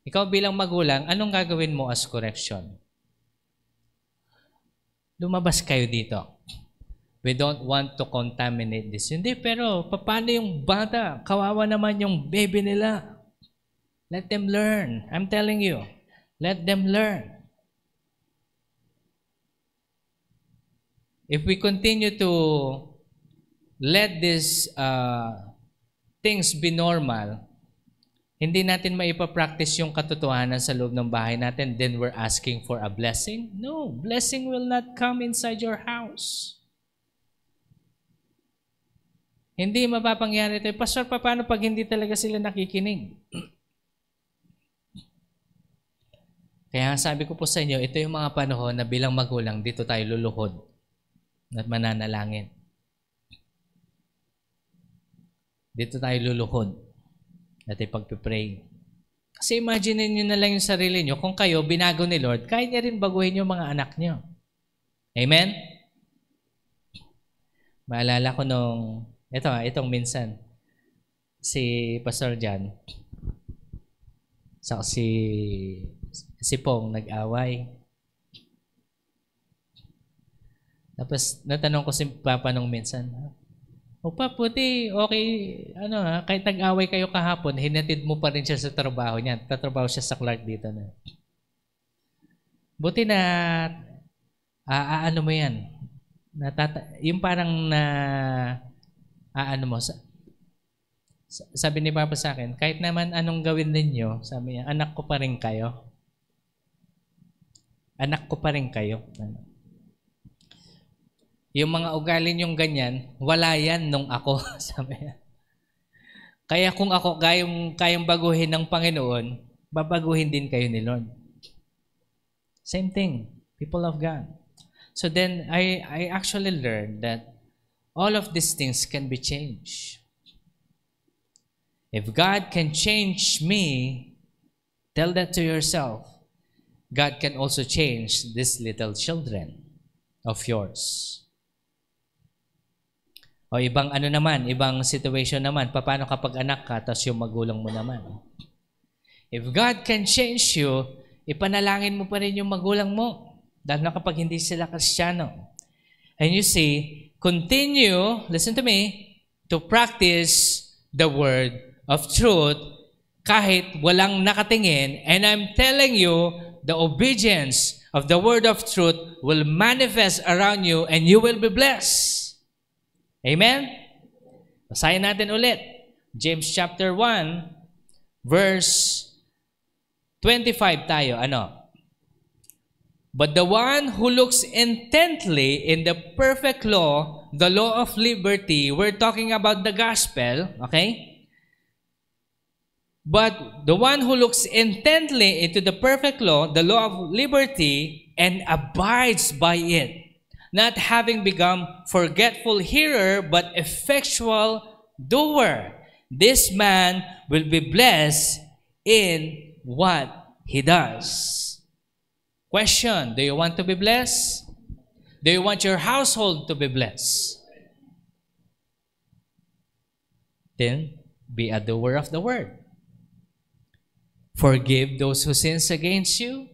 Ikaw bilang magulang, anong gagawin mo as correction? Lumabas kayo dito. We don't want to contaminate this. Hindi, pero paano yung bata? Kawawa naman yung baby nila. Let them learn. I'm telling you. Let them learn. If we continue to let these things be normal, hindi natin maipapractice yung katotohanan sa loob ng bahay natin, then we're asking for a blessing? No, blessing will not come inside your house. Hindi mapapangyari ito. Pastor, paano pag hindi talaga sila nakikinig? Kaya sabi ko po sa inyo, ito yung mga panahon na bilang magulang, dito tayo luluhod at mananalangin. Dito tayo luluhod at ipagpipray. Kasi imagine niyo na lang yung sarili niyo, kung kayo binago ni Lord, kaya niya rin baguhin yung mga anak niyo. Amen? Maalala ko nung, itong minsan, si Pastor John, sa si Pong nag-away. Tapos natanong ko si Papa nung minsan, Opa, puti, okay, kahit nag-away kayo kahapon, hinatid mo pa rin siya sa trabaho niya. Tatrabaho siya sa Clark dito na. Buti na, mo yan. Yung parang mo, sabi ni Papa sa akin, kahit naman anong gawin ninyo, sabi niya, anak ko pa rin kayo. Anak ko pa rin kayo. Yung mga ugali niyong ganyan, wala yan nung ako, sabi niya. Kaya kung ako kayang baguhin ng Panginoon, babaguhin din kayo ni Lord. Same thing, people of God. So then, I actually learned that all of these things can be changed. If God can change me, tell that to yourself. God can also change these little children of yours. O ibang ibang situation naman, paano kapag anak ka, tapos yung magulang mo naman. If God can change you, ipanalangin mo pa rin yung magulang mo. Dahil na kapag hindi sila Kristiyano. And you see, continue, listen to me, to practice the word of truth kahit walang nakatingin. And I'm telling you, the obedience of the word of truth will manifest around you and you will be blessed. Amen? Basahin natin ulit. James chapter 1, verse 25 tayo. But the one who looks intently in the perfect law, the law of liberty, we're talking about the gospel, okay? But the one who looks intently into the perfect law, the law of liberty, and abides by it, not having become forgetful hearer, but effectual doer. This man will be blessed in what he does. Question, do you want to be blessed? Do you want your household to be blessed? Then, be a doer of the word. Forgive those who sins against you.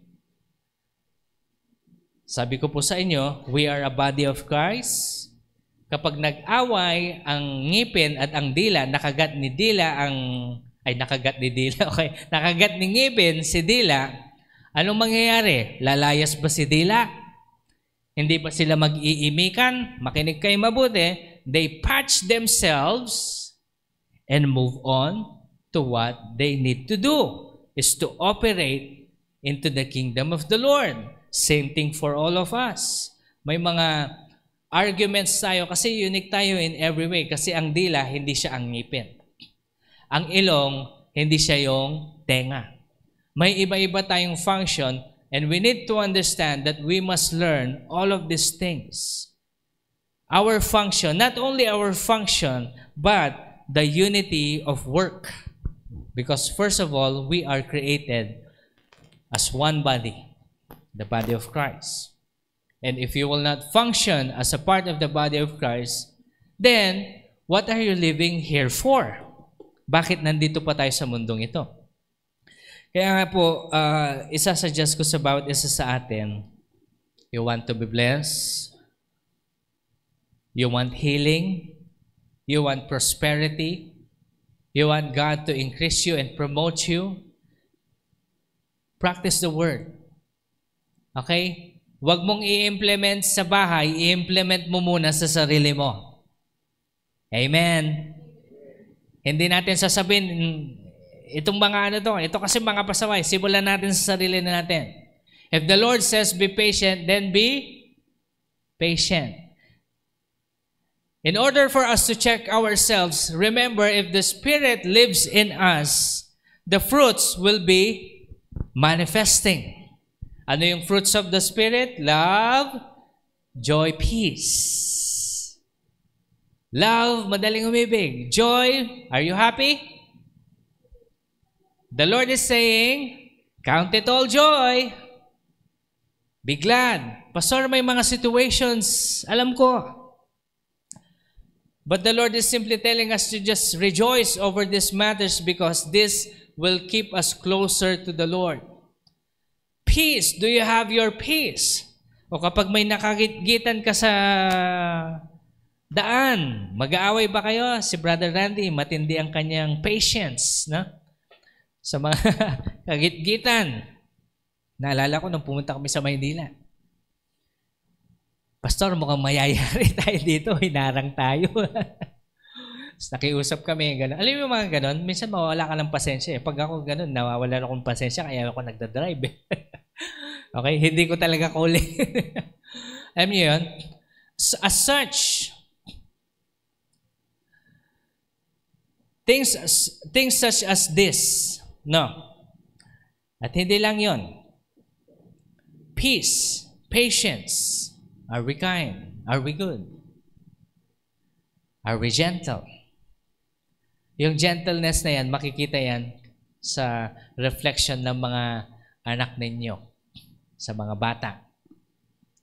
Sabi ko po sa inyo, we are a body of Christ. Kapag nag-away ang ngipin at ang dila, nakagat ni ngipin si dila, anong mangyayari? Lalayas ba si dila? Hindi ba sila mag-iimikan? Makinig kayo mabuti. They patch themselves and move on to what they need to do, is to operate into the kingdom of the Lord. Same thing for all of us. May mga arguments tayo kasi unique tayo in every way. Kasi ang dila, hindi siya ang ngipin. Ang ilong, hindi siya yung tenga. May iba-iba tayong function and we need to understand that we must learn all of these things. Our function, not only our function, but the unity of work. Because first of all, we are created as one body. The body of Christ. and if you will not function as a part of the body of Christ, then what are you living here for? Bakit nandito pa tayo sa mundong ito? Kaya nga po, isasuggest ko sa bawat isa sa atin, you want to be blessed, you want healing, you want prosperity, you want God to increase you and promote you, practice the Word. Okay? Huwag mong i-implement sa bahay, i-implement mo muna sa sarili mo. Amen? Hindi natin sasabihin, itong mga ito kasi mga pasaway, simulan natin sa sarili natin. If the Lord says be patient, then be patient. In order for us to check ourselves, remember, if the Spirit lives in us, the fruits will be manifesting. Ano yung fruits of the Spirit? Love, joy, peace. Love, madaling umibig. Joy, are you happy? The Lord is saying, count it all joy. Be glad. Pastor, may mga situations, alam ko. But the Lord is simply telling us to just rejoice over these matters because this will keep us closer to the Lord. Peace. Do you have your peace? O kapag may nakagitgitan ka sa daan, mag-aaway ba kayo? Si Brother Randy, matindi ang kanyang patience, no? Sa mga kagitgitan. Naalala ko nung pumunta kami sa Maynila. Pastor, mukhang mayayari tayo dito. Hinarang tayo. Nakiusap kami. Ganun. Alam mo mga ganun, minsan mawawala ka ng pasensya. Pag ako ganun, nawawala akong pasensya kaya ako nagdadrive. Okay? Hindi ko talaga kuling. Alam niyo yun? As such, things such as this, no. At hindi lang yun. Peace, patience. Are we kind? Are we good? Are we gentle? Yung gentleness na yan, makikita yan sa reflection ng mga anak ninyo, sa mga bata.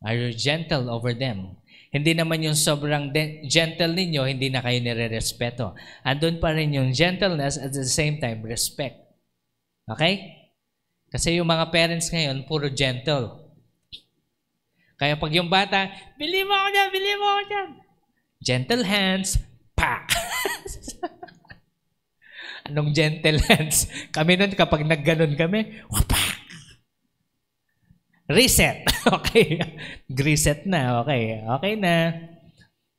Are you gentle over them? Hindi naman yung sobrang gentle ninyo, hindi na kayo nire-respeto. Andun pa rin yung gentleness at the same time, respect. Okay? Kasi yung mga parents ngayon, puro gentle. Kaya pag yung bata, bili mo ako dyan, bili mo ako dyan. Gentle hands, pak! Anong gentle hands? Kami nun, kapag nagganon kami, wapak! Reset. Okay. Reset na. Okay. Okay na.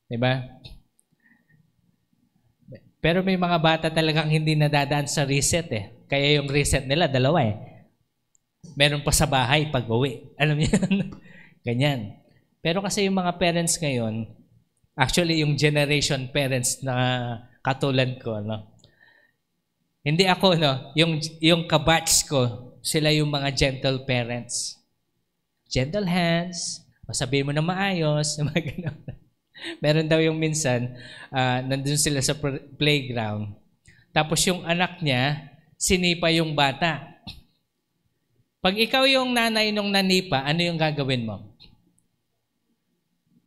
Diba? Pero may mga bata talagang hindi nadadaan sa reset eh. Kaya yung reset nila, dalawa eh. Meron pa sa bahay pag uwi. Alam niyo yun? Ganyan. Pero kasi yung mga parents ngayon, actually yung generation parents na katulad ko, no? Hindi ako, no? Yung kabatch ko, sila yung mga gentle parents. Gentle hands, sabihin mo na maayos, mga ganun. Meron daw yung minsan, nandun sila sa playground. Tapos yung anak niya, sinipa yung bata. Pag ikaw yung nanay nung nanipa, ano yung gagawin mo?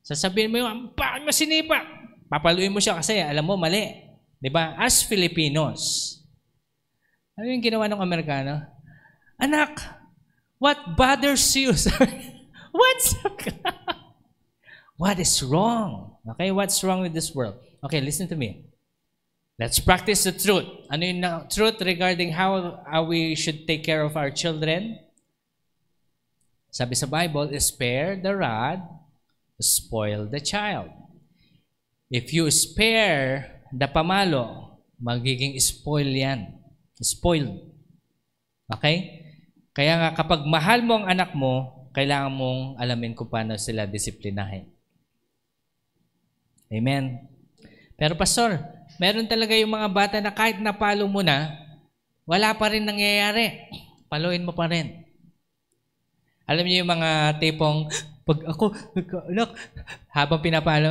Sasabihin mo yung, bakit mo sinipa? Papaluin mo siya kasi alam mo, mali. Diba? As Filipinos, ano yung ginawa ng Amerikano? Anak, what bothers you? What is wrong? Okay, what's wrong with this world? Okay, listen to me. Let's practice the truth. Ano yung truth regarding how we should take care of our children? Sabi sa Bible, spare the rod, spoil the child. If you spare the pamalo, magiging spoil yan. Spoiled. Okay? Kaya nga kapag mahal mo ang anak mo, kailangan mong alamin kung paano sila disiplinahin. Amen. Pero pastor, meron talaga yung mga bata na kahit napalo mo na, wala pa rin nangyayari. Paluin mo pa rin. Alam niyo yung mga tipong, pag ako, anak, habang pinapalo,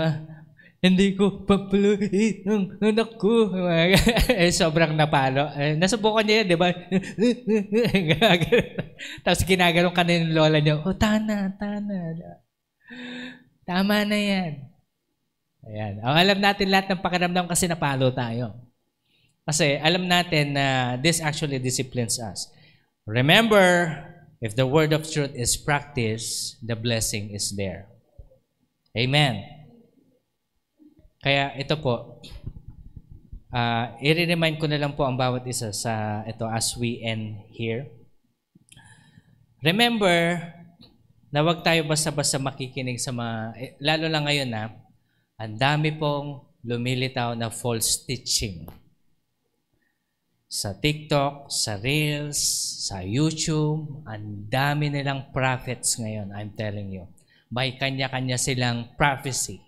hindi ko papaluin ang anak ko. Sobrang napalo. Nasubukan niya yan, di ba? Tapos ginaganon ka na yung lola niya, oh, tana. Tama na yan. Ayan. Alam natin lahat ng pakiramdam kasi napalo tayo. Kasi alam natin na this actually disciplines us. Remember, if the word of truth is practiced, the blessing is there. Amen. Kaya ito po, i-remind ko na lang po ang bawat isa sa ito as we end here. Remember, na huwag tayo basta-basta makikinig sa mga, lalo lang ngayon na, ang dami pong lumilitaw na false teaching. Sa TikTok, sa Reels, sa YouTube, ang dami nilang prophets ngayon, I'm telling you. May kanya-kanya silang prophecy.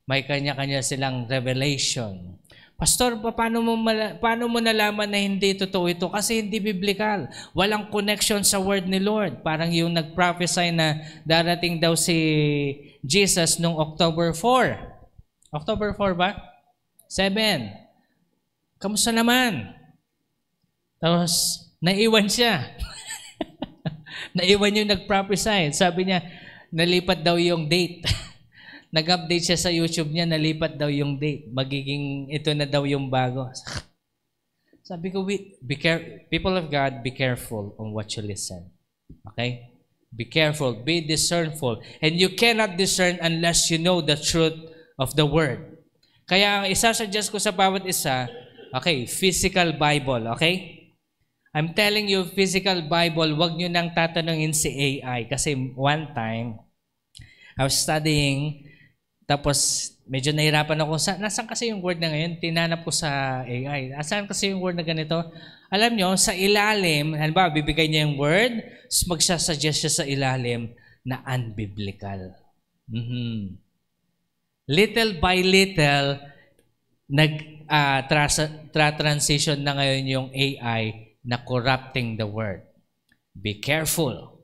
May kanya-kanya silang revelation. Pastor, paano mo nalaman na hindi totoo ito? Kasi hindi biblical. Walang connection sa word ni Lord. Parang yung nag-prophesy na darating daw si Jesus noong October 4. October 4 ba? 7. Kamusta naman? Tapos, naiwan siya. Naiwan yung nag-prophesy. Sabi niya, nalipat daw yung date. Nag-update siya sa YouTube niya, nalipat daw yung date. Magiging, ito na daw yung bago. Sabi ko, people of God, be careful on what you listen. Okay? Be careful, be discernful. And you cannot discern unless you know the truth of the Word. Kaya ang isasuggest ko sa bawat isa, okay, physical Bible, okay? I'm telling you, physical Bible, wag nyo nang tatanungin si AI. Kasi one time, I was studying, tapos medyo nahirapan ako. Nasaan kasi yung word na ngayon? Tinanap ko sa AI. Nasaan kasi yung word na ganito? Alam nyo, sa ilalim, halimbawa, bibigay niya yung word, magsasuggest siya sa ilalim na unbiblical. Little by little, transition na ngayon yung AI na corrupting the word. Be careful.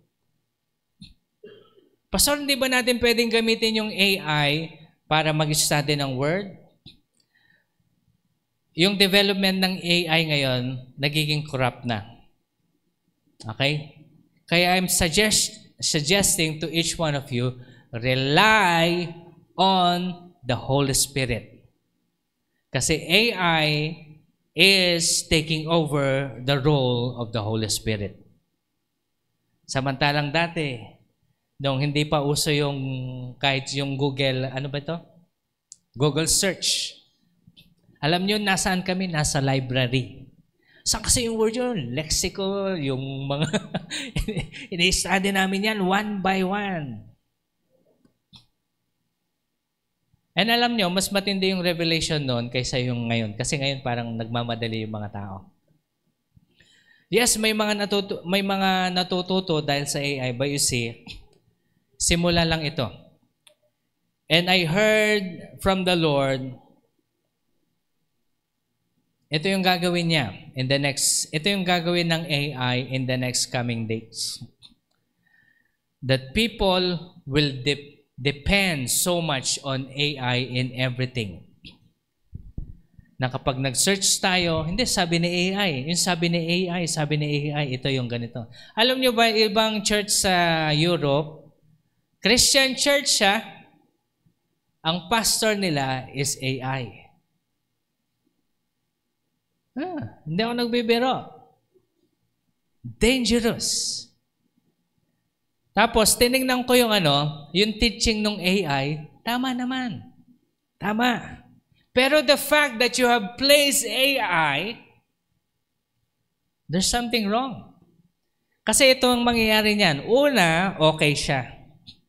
Pastor, hindi ba natin pwedeng gamitin yung AI para mag-study ng word? Yung development ng AI ngayon, nagiging corrupt na. Okay? Kaya I'm suggesting to each one of you, rely on the Holy Spirit. Kasi AI is taking over the role of the Holy Spirit. Samantalang dati, nung hindi pa uso yung kahit yung Google, ano ba ito? Google search. Alam nyo, nasaan kami? Nasa library. Saan kasi yung word yun? Lexical, yung mga ini-study namin yan one by one. And alam nyo, mas matindi yung revelation noon kaysa yung ngayon. Kasi ngayon parang nagmamadali yung mga tao. Yes, may mga natututo dahil sa AI, but you see, simula lang ito. And I heard from the Lord, ito yung gagawin niya ito yung gagawin ng AI in the next coming days. That people will depend so much on AI in everything. Na kapag nag-search tayo, hindi sabi ni AI, yung sabi ni AI, ito yung ganito. Alam niyo ba, ibang church sa Europe, Christian church siya, ang pastor nila is AI. Hindi ako nagbibiro. Dangerous. Tapos, tinignan ko yung yung teaching ng AI, tama naman. Tama. Pero the fact that you have placed AI, there's something wrong. Kasi ito ang mangyayari niyan. Una, okay siya.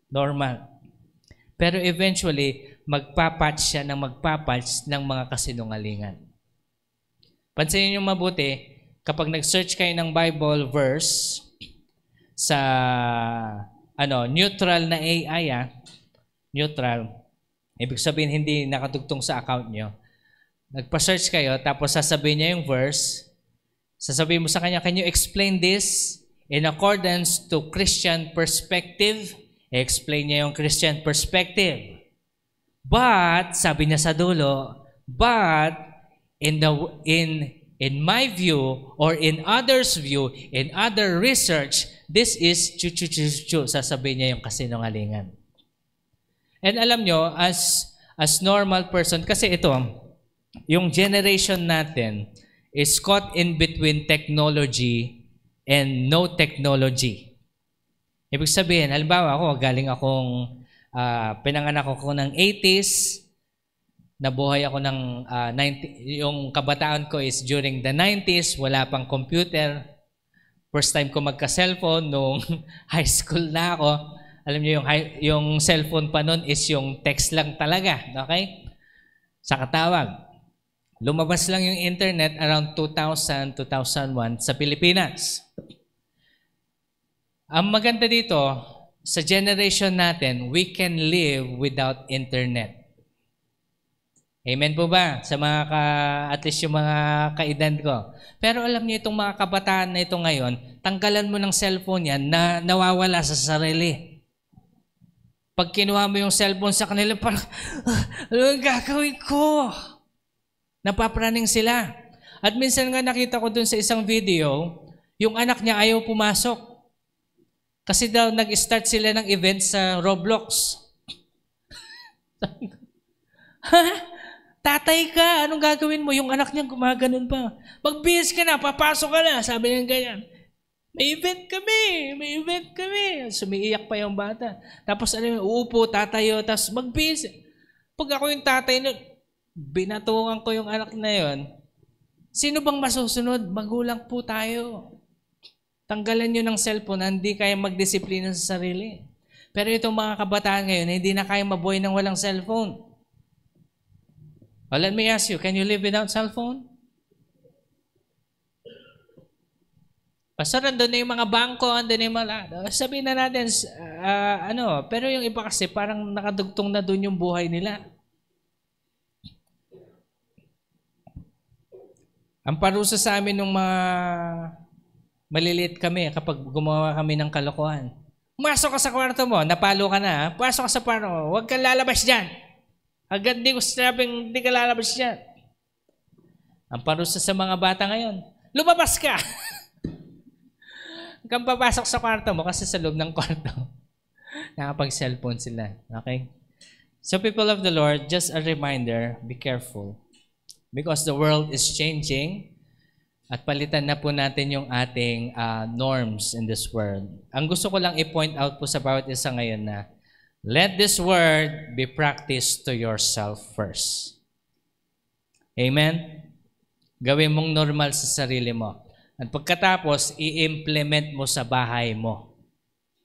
Normal. Pero eventually, magpapatch siya ng mga kasinungalingan. Pansinin niyo mabuti, kapag nag-search kayo ng Bible verse sa neutral na AI, neutral, ibig sabihin hindi nakatugtong sa account niyo. Nagpa-search kayo, tapos sasabihin niya yung verse, sasabihin mo sa kanya, can you explain this in accordance to Christian perspective? I-explain niya yung Christian perspective. But, sabi niya sa dulo, but in my view or in others' view, in other research, this is sasabihin niya yung kasinungalingan. And alam nyo, as normal person, kasi ito, yung generation natin is caught in between technology and no technology. Ibig sabihin, halimbawa ako, pinanganak ako ng 80s, nabuhay ako ng 90, yung kabataan ko is during the 90s, wala pang computer. First time ko magka-cellphone nung high school na ako. Alam niyo yung cellphone pa noon is yung text lang talaga, okay? Sa katawag. Lumabas lang yung internet around 2000, 2001 sa Pilipinas. Ang maganda dito, sa generation natin, we can live without internet. Amen po ba? Sa mga at least yung mga kaedad ko. Pero alam niyo itong mga kabataan na ito ngayon, tanggalan mo ng cellphone yan na nawawala sa sarili. Pag kinuha mo yung cellphone sa kanila, parang, ano ang gagawin ko? Napapraning sila. At minsan nga nakita ko dun sa isang video, yung anak niya ayaw pumasok. Kasi daw nag-start sila ng event sa Roblox. Ha? Tatay ka, anong gagawin mo? Yung anak niya gumaganon pa. Magbihis ka na, papasok ka na. Sabi niya ganyan. May event kami. Sumiiyak pa yung bata. Tapos uupo, tatayo, tapos magbihis. Pag ako yung tatay nun, binatungan ko yung anak na yon. Sino bang masusunod? Magulang po tayo. Tanggalan nyo ng cellphone, hindi kaya magdisiplina sa sarili. Pero itong mga kabataan ngayon, hindi na kaya mabuhay ng walang cellphone. Well, let me ask you, can you live without cellphone? Pastor, andun na yung mga bangko, andun na yung mga... Sabihin na natin, pero yung iba kasi parang nakadugtong na dun yung buhay nila. Ang parusa sa amin nung mga maliliit kami kapag gumawa kami ng kalokohan. Pumasok ka sa kwarto mo, napalo ka na, pumasok ka sa kwarto mo, huwag kang lalabas dyan. Agad di ko sinabing di ka lalabas dyan. Ang parusa sa mga bata ngayon, lumabas ka! Huwag kang papasok sa kwarto mo kasi sa loob ng kwarto, nakapag-cellphone sila. Okay? So people of the Lord, just a reminder, be careful. Because the world is changing at palitan na po natin yung ating norms in this world. Ang gusto ko lang i-point out po sa bawat isa ngayon na let this word be practiced to yourself first. Amen? Gawin mong normal sa sarili mo. At pagkatapos, i-implement mo sa bahay mo.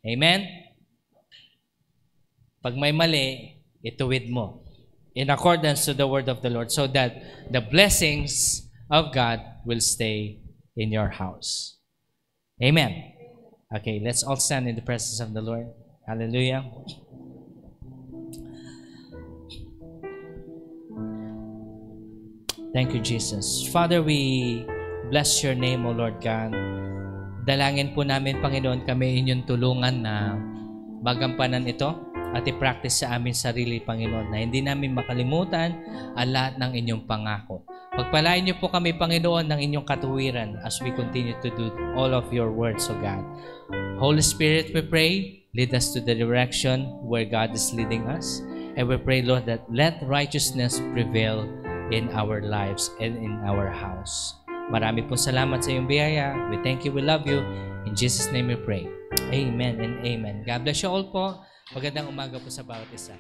Amen? Pag may mali, ituwid mo in accordance to the word of the Lord so that the blessings of God will stay in your house. Amen. Okay, let's all stand in the presence of the Lord. Hallelujah. Thank you, Jesus. Father, we bless your name, O Lord God. Dalangin po namin, Panginoon, kami inyong tulungan na magampanan ito at i-practice sa amin sarili, Panginoon, na hindi namin makalimutan ang lahat ng inyong pangako. Pagpalain niyo po kami, Panginoon, ng inyong katuwiran as we continue to do all of your words, O God. Holy Spirit, we pray, lead us to the direction where God is leading us. And we pray, Lord, that let righteousness prevail in our lives and in our house. Marami pong salamat sa iyong biyaya. We thank you, we love you. In Jesus' name we pray. Amen and amen. God bless you all po. Magandang umaga po sa bawat isa.